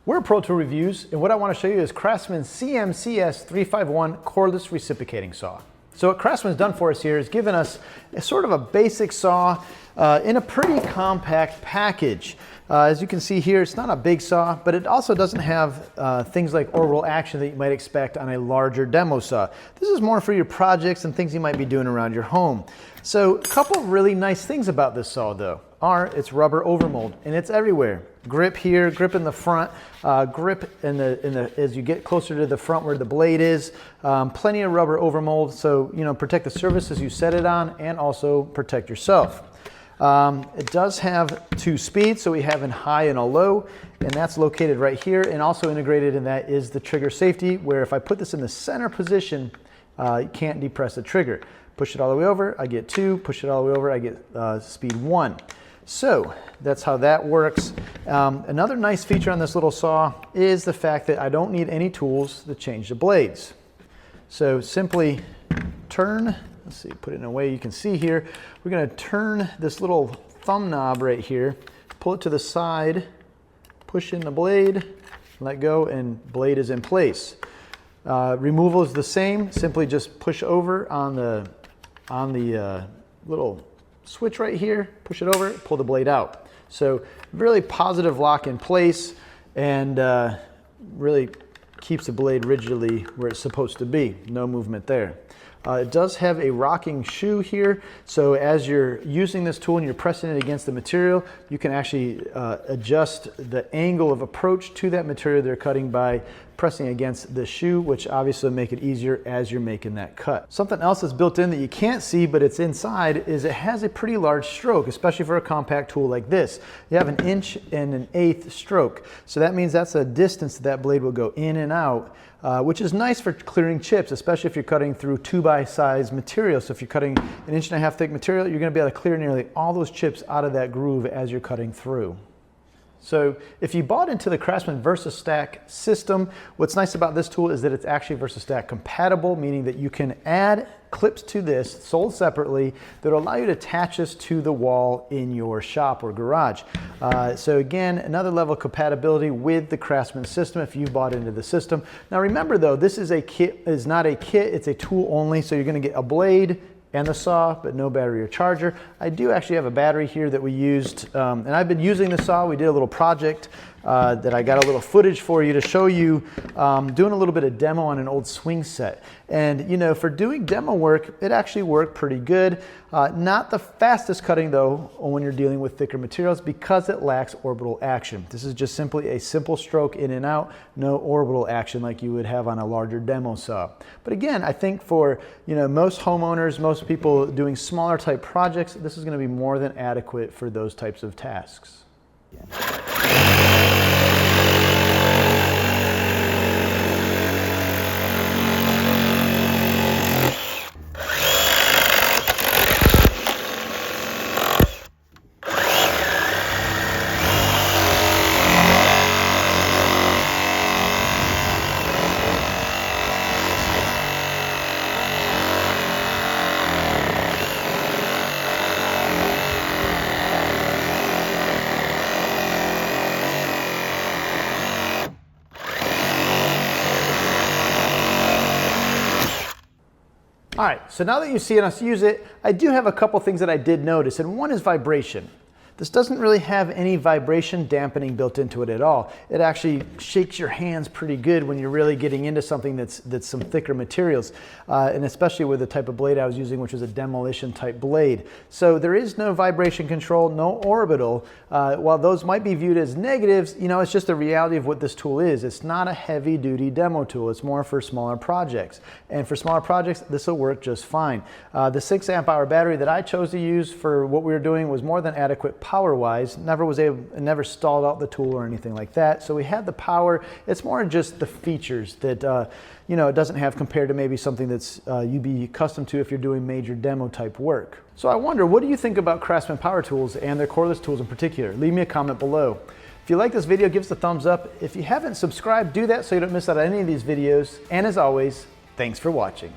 We're Pro Tool Reviews, and what I want to show you is Craftsman CMCS 351 cordless reciprocating saw. So what Craftsman's done for us here is given us a sort of a basic saw in a pretty compact package. As you can see here, it's not a big saw, but it also doesn't have things like orbital action that you might expect on a larger demo saw. This is more for your projects and things you might be doing around your home. So a couple of really nice things about this saw though are it's rubber overmold and it's everywhere. Grip here, grip in the front, grip as you get closer to the front where the blade is. Plenty of rubber overmold, so protect the surfaces you set it on and also protect yourself. It does have 2 speeds, so we have a high and a low, and that's located right here. And also integrated in that is the trigger safety, where if I put this in the center position, you can't depress the trigger. Push it all the way over, I get 2. Push it all the way over, I get speed 1. So that's how that works. Another nice feature on this little saw is the fact that I don't need any tools to change the blades. So simply turn, let's see, put it in a way you can see here. We're going to turn this little thumb knob right here, pull it to the side, push in the blade, let go, and blade is in place. Removal is the same. Simply just push over on the little switch right here, push it over, pull the blade out. So really positive lock in place and really keeps the blade rigidly where it's supposed to be. No movement there. It does have a rocking shoe here, so as you're using this tool and you're pressing it against the material, you can actually adjust the angle of approach to that material they're cutting by pressing against the shoe, which obviously will make it easier as you're making that cut. Something else that's built in that you can't see but it's inside is it has a pretty large stroke, especially for a compact tool like this. You have 1 inch and 1/8 stroke, so that means that's a distance that blade will go in and out. Which is nice for clearing chips, especially if you're cutting through 2x size material. So if you're cutting 1.5 inch thick material, you're going to be able to clear nearly all those chips out of that groove as you're cutting through. So if you bought into the Craftsman VersaStack system, what's nice about this tool is that it's actually VersaStack compatible, meaning that you can add clips to this sold separately that will allow you to attach this to the wall in your shop or garage. So again, another level of compatibility with the Craftsman system if you've bought into the system. Now remember though, this is not a kit, it's a tool only, so you're going to get a blade and the saw, but no battery or charger. I do actually have a battery here that we used, and I've been using the saw. We did a little project that I got a little footage for you to show you doing a little bit of demo on an old swing set. And for doing demo work, it actually worked pretty good. Not the fastest cutting though when you're dealing with thicker materials because it lacks orbital action. This is just simply a simple stroke in and out, no orbital action like you would have on a larger demo saw. But again, I think for most homeowners, most people doing smaller type projects, this is going to be more than adequate for those types of tasks. All right, so now that you've seen us use it, I do have a couple things that I did notice, and one is vibration. This doesn't really have any vibration dampening built into it at all. It actually shakes your hands pretty good when you're really getting into something that's some thicker materials, and especially with the type of blade I was using, which was a demolition type blade. So there is no vibration control, no orbital. While those might be viewed as negatives, it's just the reality of what this tool is. It's not a heavy duty demo tool. It's more for smaller projects. And for smaller projects, this will work just fine. The 6 amp hour battery that I chose to use for what we were doing was more than adequate power-wise. Never stalled out the tool or anything like that. So we had the power. It's more just the features that it doesn't have compared to maybe something that's you'd be accustomed to if you're doing major demo type work. So I wonder, what do you think about Craftsman power tools and their cordless tools in particular? Leave me a comment below. If you like this video, give us a thumbs up. If you haven't subscribed, do that so you don't miss out on any of these videos. And as always, thanks for watching.